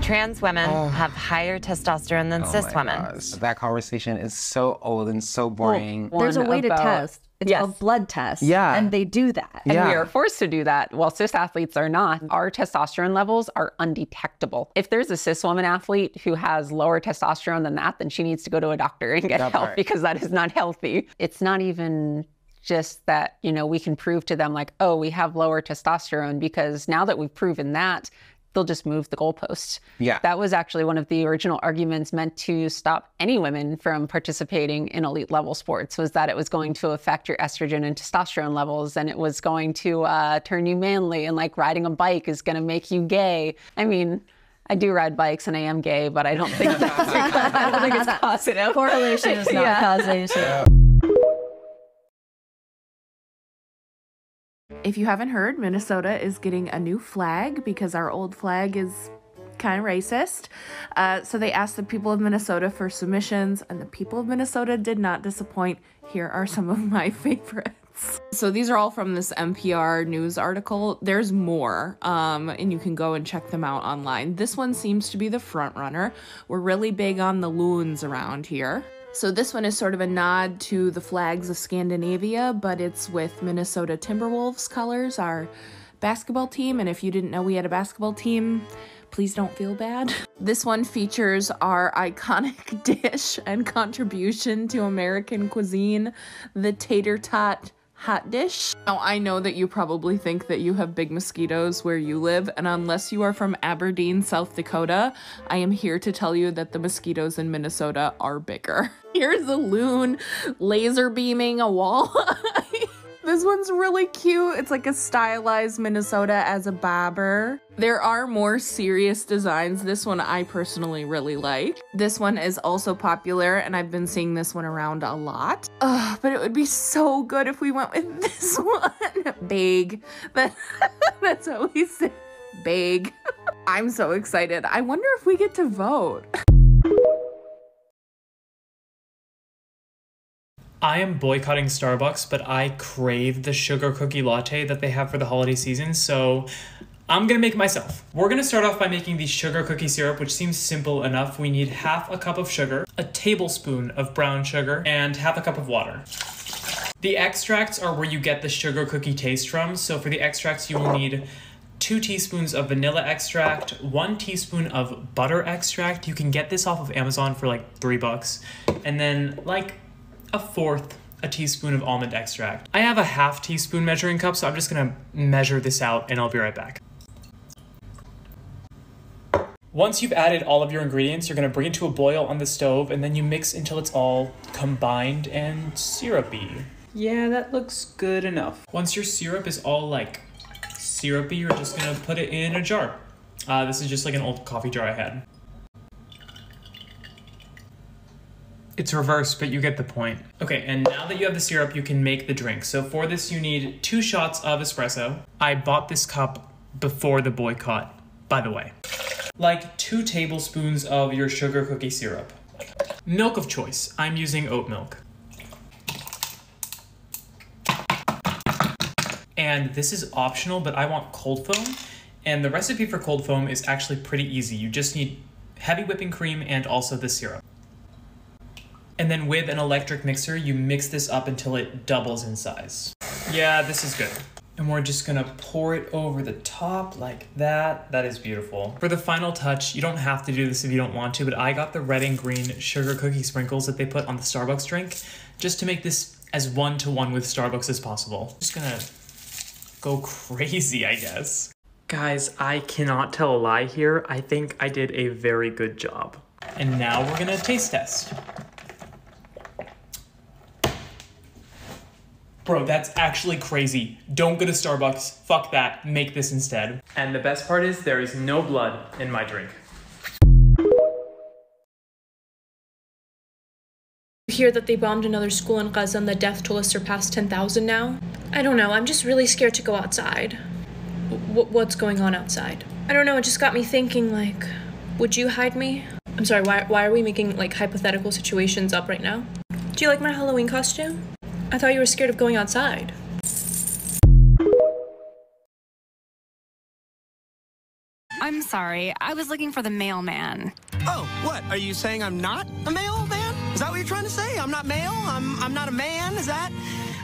Trans women have higher testosterone than cis women. Gosh. That conversation is so old and so boring. Well, there's a way to test. It's called blood test. Yeah. And they do that. And we are forced to do that while cis athletes are not. Our testosterone levels are undetectable. If there's a cis woman athlete who has lower testosterone than that, then she needs to go to a doctor and get help because that is not healthy. It's not even just that, you know, we can prove to them like, oh, we have lower testosterone, because now that we've proven that, they'll just move the goalposts. Yeah. That was actually one of the original arguments meant to stop any women from participating in elite level sports, was that it was going to affect your estrogen and testosterone levels, and it was going to turn you manly, and like riding a bike is going to make you gay. I mean, I do ride bikes and I am gay, but I don't think that's I don't think it's causative. Correlation is not causation. Yeah. If you haven't heard, Minnesota is getting a new flag because our old flag is kind of racist. So they asked the people of Minnesota for submissions, and the people of Minnesota did not disappoint. Here are some of my favorites. So these are all from this NPR news article. There's more, and you can go and check them out online. This one seems to be the front runner. We're really big on the loons around here. So this one is sort of a nod to the flags of Scandinavia, but it's with Minnesota Timberwolves colors, our basketball team. And if you didn't know we had a basketball team, please don't feel bad. This one features our iconic dish and contribution to American cuisine, the tater tot hot dish. Now, I know that you probably think that you have big mosquitoes where you live, and unless you are from Aberdeen, South Dakota, I am here to tell you that the mosquitoes in Minnesota are bigger. Here's a loon laser beaming a walleye. This one's really cute. It's like a stylized Minnesota as a bobber. There are more serious designs. This one I personally really like. This one is also popular, and I've been seeing this one around a lot. But it would be so good if we went with this one. Big. That's how we say big. I'm so excited. I wonder if we get to vote. I am boycotting Starbucks, but I crave the sugar cookie latte that they have for the holiday season, so I'm gonna make it myself. We're gonna start off by making the sugar cookie syrup, which seems simple enough. We need half a cup of sugar, a tablespoon of brown sugar, and half a cup of water. The extracts are where you get the sugar cookie taste from, so for the extracts you will need 2 teaspoons of vanilla extract, 1 teaspoon of butter extract. You can get this off of Amazon for like $3, and then like a teaspoon of almond extract. I have a half teaspoon measuring cup, so I'm just gonna measure this out and I'll be right back. Once you've added all of your ingredients, you're gonna bring it to a boil on the stove, and then you mix until it's all combined and syrupy. Yeah, that looks good enough. Once your syrup is all like syrupy, you're just gonna put it in a jar. This is just like an old coffee jar I had. It's reversed, but you get the point. Okay, and now that you have the syrup, you can make the drink. So for this, you need 2 shots of espresso. I bought this cup before the boycott, by the way. Like 2 tablespoons of your sugar cookie syrup. Milk of choice. I'm using oat milk. And this is optional, but I want cold foam. And the recipe for cold foam is actually pretty easy. You just need heavy whipping cream and also the syrup. And then with an electric mixer, you mix this up until it doubles in size. Yeah, this is good. And we're just gonna pour it over the top like that. That is beautiful. For the final touch, you don't have to do this if you don't want to, but I got the red and green sugar cookie sprinkles that they put on the Starbucks drink, just to make this as one-to-one with Starbucks as possible. Just gonna go crazy, I guess. Guys, I cannot tell a lie here. I think I did a very good job. And now we're gonna taste test. Bro, that's actually crazy. Don't go to Starbucks. Fuck that. Make this instead. And the best part is there is no blood in my drink. Hear that they bombed another school in Gaza and the death toll has surpassed 10,000 now? I don't know. I'm just really scared to go outside. What's going on outside? I don't know. It just got me thinking, like, would you hide me? I'm sorry, why are we making, like, hypothetical situations up right now? Do you like my Halloween costume? I thought you were scared of going outside. I'm sorry. I was looking for the mailman. Oh, what? Are you saying I'm not a mailman? Is that what you're trying to say? I'm not male? I'm not a man? Is that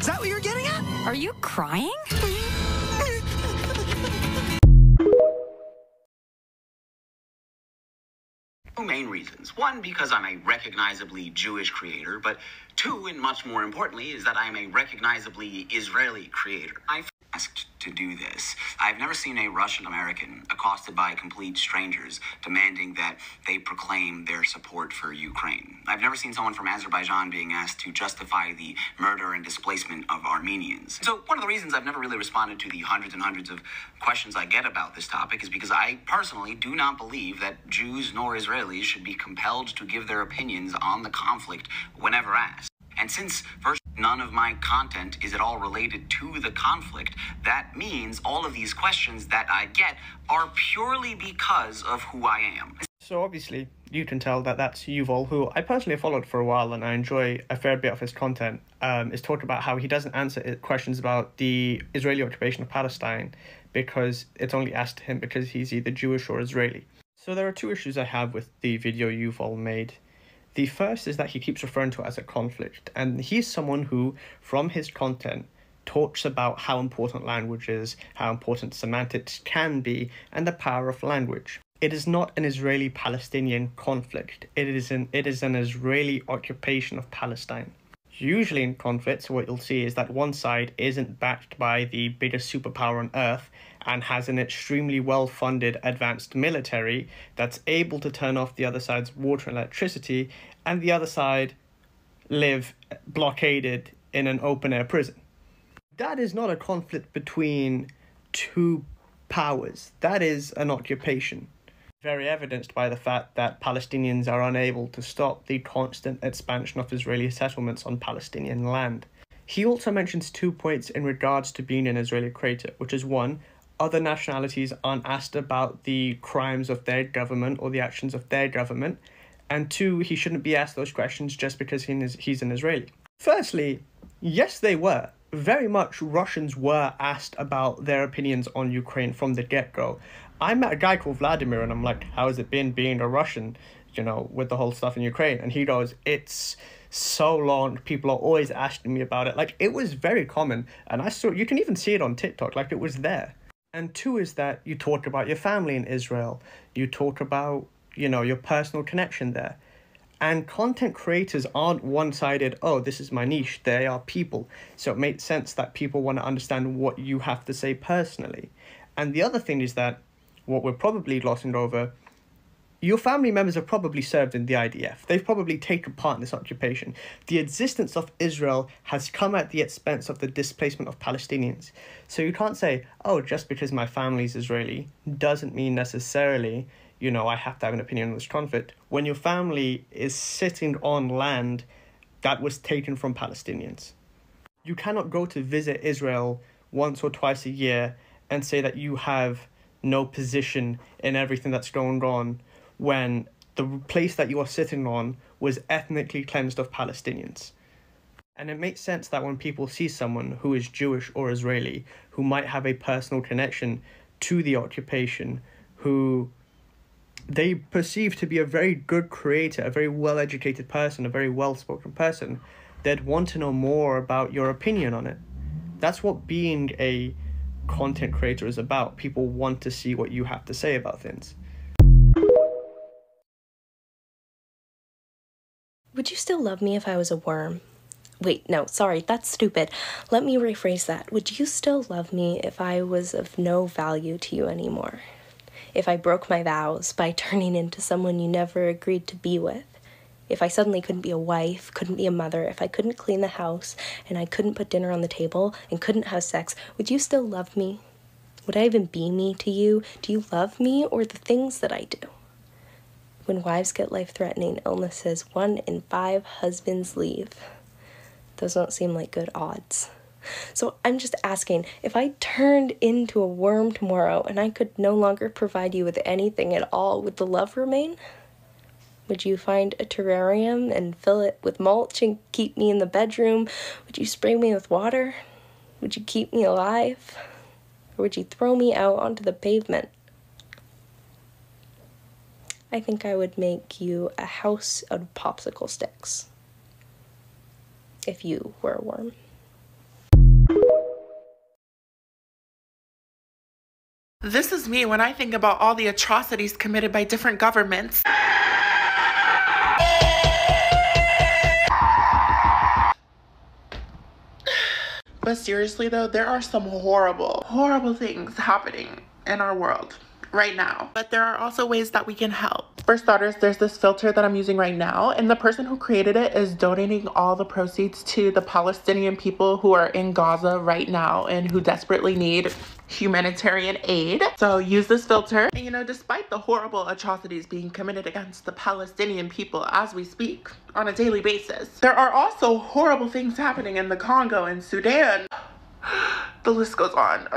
what you're getting at? Are you crying? Two main reasons. One, because I'm a recognizably Jewish creator, but two, and much more importantly, is that I'm a recognizably Israeli creator. I asked to do this. I've never seen a Russian American accosted by complete strangers demanding that they proclaim their support for Ukraine. I've never seen someone from Azerbaijan being asked to justify the murder and displacement of Armenians. So one of the reasons I've never really responded to the hundreds and hundreds of questions I get about this topic is because I personally do not believe that Jews nor Israelis should be compelled to give their opinions on the conflict whenever asked. And since first, none of my content is at all related to the conflict, that means all of these questions that I get are purely because of who I am. So obviously, you can tell that that's Yuval, who I personally followed for a while and I enjoy a fair bit of his content. Is talked about how he doesn't answer questions about the Israeli occupation of Palestine because it's only asked to him because he's either Jewish or Israeli. So there are two issues I have with the video Yuval made. The first is that he keeps referring to it as a conflict, and he's someone who, from his content, talks about how important language is, how important semantics can be, and the power of language. It is not an Israeli-Palestinian conflict. It is an Israeli occupation of Palestine. Usually in conflicts, what you'll see is that one side isn't backed by the biggest superpower on earth and has an extremely well-funded advanced military that's able to turn off the other side's water and electricity, and the other side live blockaded in an open-air prison. That is not a conflict between two powers. That is an occupation. Very evidenced by the fact that Palestinians are unable to stop the constant expansion of Israeli settlements on Palestinian land. He also mentions 2 points in regards to being an Israeli creator, which is one, other nationalities aren't asked about the crimes of their government or the actions of their government, and two, he shouldn't be asked those questions just because he's an Israeli. Firstly, yes, they were. Very much Russians were asked about their opinions on Ukraine from the get-go. I met a guy called Vladimir and I'm like, how has it been being a Russian, with the whole stuff in Ukraine? And he goes, it's so long, people are always asking me about it. Like, it was very common, and you can even see it on TikTok, like it was there. And two is that you talk about your family in Israel, you talk about, your personal connection there. And content creators aren't one-sided, oh, this is my niche, they are people. So it makes sense that people want to understand what you have to say personally. And the other thing is that, what we're probably glossing over, your family members have probably served in the IDF. They've probably taken part in this occupation. The existence of Israel has come at the expense of the displacement of Palestinians. So you can't say, oh, just because my family's Israeli doesn't mean necessarily, I have to have an opinion on this conflict, when your family is sitting on land that was taken from Palestinians. You cannot go to visit Israel once or twice a year and say that you have no position in everything that's going on when the place that you are sitting on was ethnically cleansed of Palestinians. And it makes sense that when people see someone who is Jewish or Israeli, who might have a personal connection to the occupation, who they perceive to be a very good creator, a very well-educated person, a very well-spoken person, they'd want to know more about your opinion on it. That's what being a content creator is about. People want to see what you have to say about things. Would you still love me if I was a worm? Wait, no, sorry, that's stupid. Let me rephrase that. Would you still love me if I was of no value to you anymore? If I broke my vows by turning into someone you never agreed to be with? If I suddenly couldn't be a wife, couldn't be a mother, if I couldn't clean the house, and I couldn't put dinner on the table, and couldn't have sex, would you still love me? Would I even be me to you? Do you love me or the things that I do? When wives get life-threatening illnesses, 1 in 5 husbands leave. Those don't seem like good odds. So I'm just asking, if I turned into a worm tomorrow and I could no longer provide you with anything at all, would the love remain? Would you find a terrarium and fill it with mulch and keep me in the bedroom? Would you spray me with water? Would you keep me alive? Or would you throw me out onto the pavement? I think I would make you a house out of popsicle sticks. If you were a worm. This is me when I think about all the atrocities committed by different governments. But seriously though, there are some horrible, horrible things happening in our world right now. But there are also ways that we can help. For starters, there's this filter that I'm using right now, and the person who created it is donating all the proceeds to the Palestinian people who are in Gaza right now and who desperately need humanitarian aid. So use this filter. And you know, despite the horrible atrocities being committed against the Palestinian people as we speak on a daily basis, there are also horrible things happening in the Congo and Sudan. The list goes on.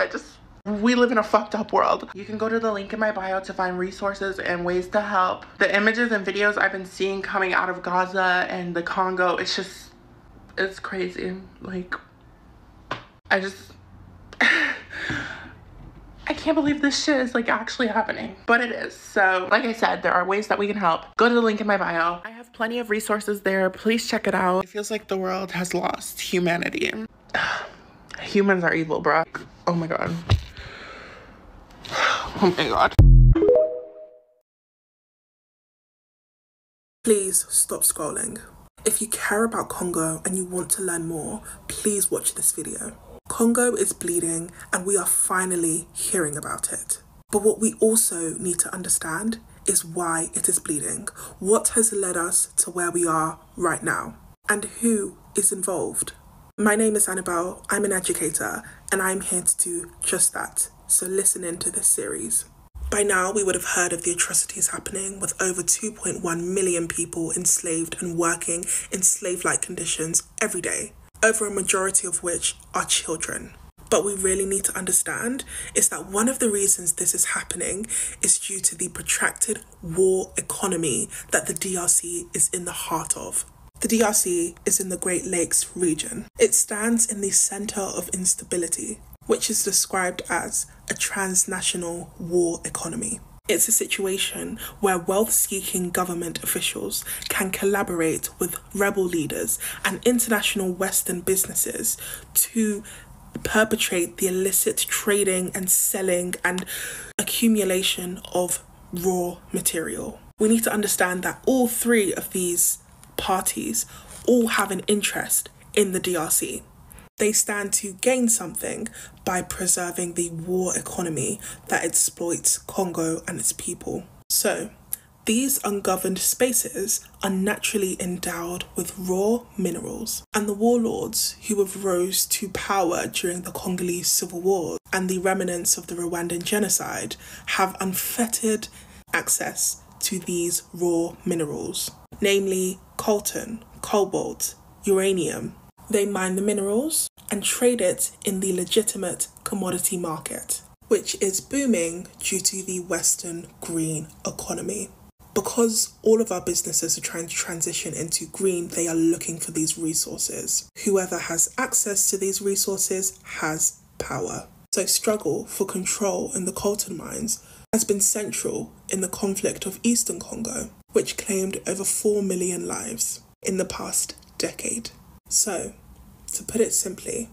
We live in a fucked up world. You can go to the link in my bio to find resources and ways to help. The images and videos I've been seeing coming out of Gaza and the Congo, it's crazy. Like, I can't believe this shit is like actually happening, but it is. So like I said, there are ways that we can help. Go to the link in my bio. I have plenty of resources there. Please check it out. It feels like the world has lost humanity. Humans are evil, bro. Oh my god. Oh my god. Please stop scrolling. If you care about Congo and you want to learn more, please watch this video. Congo is bleeding and we are finally hearing about it. But what we also need to understand is why it is bleeding, what has led us to where we are right now, and who is involved. My name is Annabelle, I'm an educator, and I'm here to do just that, so listen into this series. By now, we would have heard of the atrocities happening with over 2.1 million people enslaved and working in slave-like conditions every day, over a majority of which are children. But we really need to understand is that one of the reasons this is happening is due to the protracted war economy that the DRC is in the heart of. The DRC is in the Great Lakes region. It stands in the center of instability, which is described as a transnational war economy. It's a situation where wealth-seeking government officials can collaborate with rebel leaders and international Western businesses to perpetrate the illicit trading and selling and accumulation of raw material. We need to understand that all three of these parties all have an interest in the DRC. They stand to gain something by preserving the war economy that exploits Congo and its people. So, these ungoverned spaces are naturally endowed with raw minerals, and the warlords who have rose to power during the Congolese civil war and the remnants of the Rwandan genocide have unfettered access to these raw minerals, namely coltan, cobalt, uranium. They mine the minerals and trade it in the legitimate commodity market, which is booming due to the Western green economy. Because all of our businesses are trying to transition into green, they are looking for these resources. Whoever has access to these resources has power. So struggle for control in the coltan mines has been central in the conflict of Eastern Congo, which claimed over 4 million lives in the past decade. So, to put it simply,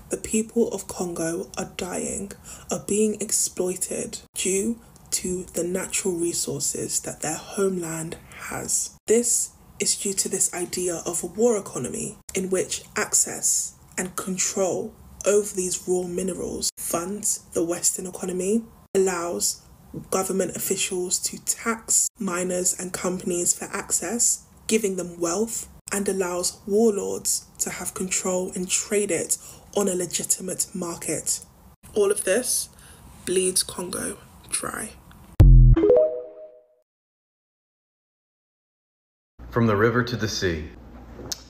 the people of Congo are dying, are being exploited due to the natural resources that their homeland has. This is due to this idea of a war economy in which access and control over these raw minerals funds the Western economy, allows government officials to tax miners and companies for access, giving them wealth, and allows warlords to have control and trade it on a legitimate market. All of this bleeds Congo dry. From the river to the sea.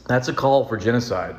That's a call for genocide.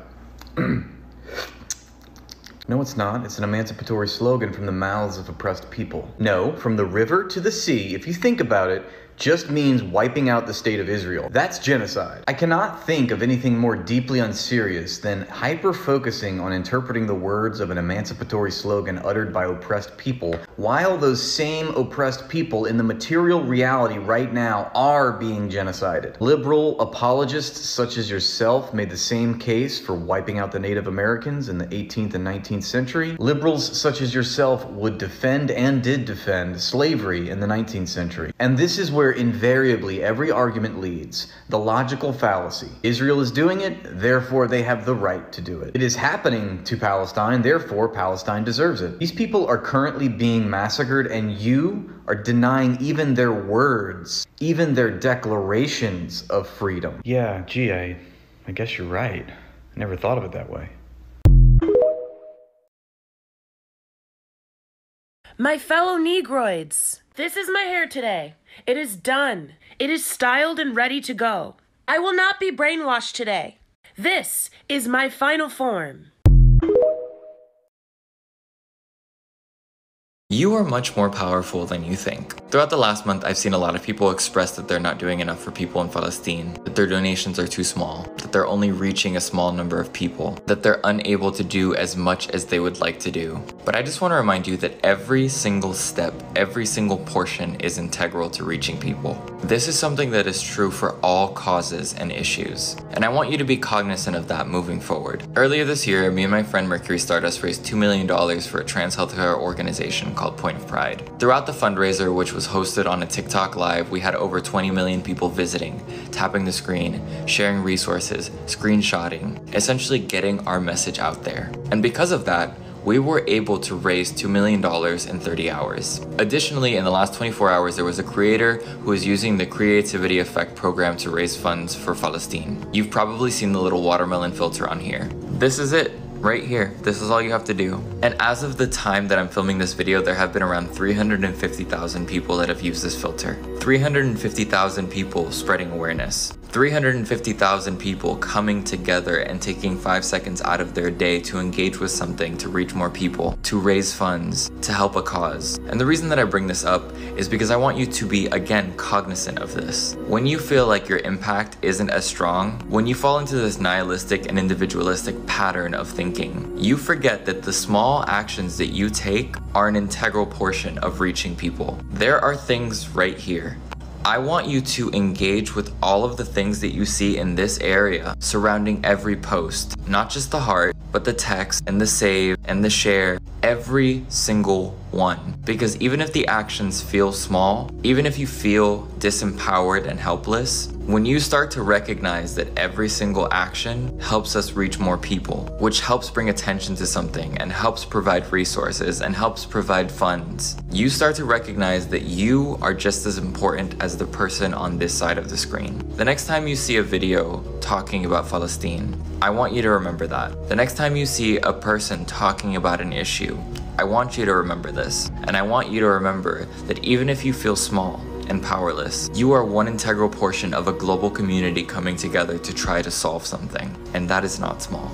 No, it's not. It's an emancipatory slogan from the mouths of oppressed people. No, from the river to the sea, if you think about it, just means wiping out the state of Israel. That's genocide. I cannot think of anything more deeply unserious than hyper-focusing on interpreting the words of an emancipatory slogan uttered by oppressed people, while those same oppressed people in the material reality right now are being genocided. Liberal apologists such as yourself made the same case for wiping out the Native Americans in the 18th and 19th century. Liberals such as yourself would defend and did defend slavery in the 19th century. And this is where invariably every argument leads. The logical fallacy. Israel is doing it, therefore they have the right to do it. It is happening to Palestine, therefore Palestine deserves it. These people are currently being massacred, and you are denying even their words, even their declarations of freedom. Yeah, gee, I guess you're right. I never thought of it that way. My fellow Negroids, this is my hair today. It is done. It is styled and ready to go. I will not be brainwashed today. This is my final form. You are much more powerful than you think. Throughout the last month, I've seen a lot of people express that they're not doing enough for people in Palestine, that their donations are too small, that they're only reaching a small number of people, that they're unable to do as much as they would like to do. But I just want to remind you that every single step, every single portion is integral to reaching people. This is something that is true for all causes and issues, and I want you to be cognizant of that moving forward. Earlier this year, me and my friend Mercury Stardust raised $2 million for a trans healthcare organization called Point of Pride. Throughout the fundraiser, which was hosted on a TikTok live, we had over 20 million people visiting, tapping the screen, sharing resources, screenshotting, essentially getting our message out there. And because of that, we were able to raise $2 million in 30 hours. Additionally, in the last 24 hours, there was a creator who was using the Creativity Effect program to raise funds for Palestine. You've probably seen the little watermelon filter on here. This is it. Right here. This is all you have to do. And as of the time that I'm filming this video, there have been around 350,000 people that have used this filter. 350,000 people spreading awareness. 350,000 people coming together and taking 5 seconds out of their day to engage with something, to reach more people, to raise funds, to help a cause. And the reason that I bring this up is because I want you to be, again, cognizant of this. When you feel like your impact isn't as strong, when you fall into this nihilistic and individualistic pattern of thinking, you forget that the small actions that you take are an integral portion of reaching people. There are things right here. I want you to engage with all of the things that you see in this area surrounding every post, not just the heart, but the text and the save and the share, every single one. Because even if the actions feel small, even if you feel disempowered and helpless, when you start to recognize that every single action helps us reach more people, which helps bring attention to something and helps provide resources and helps provide funds, you start to recognize that you are just as important as the person on this side of the screen. The next time you see a video talking about Palestine, I want you to remember that. The next time you see a person talking about an issue, I want you to remember this. And I want you to remember that even if you feel small and powerless, you are one integral portion of a global community coming together to try to solve something. And that is not small.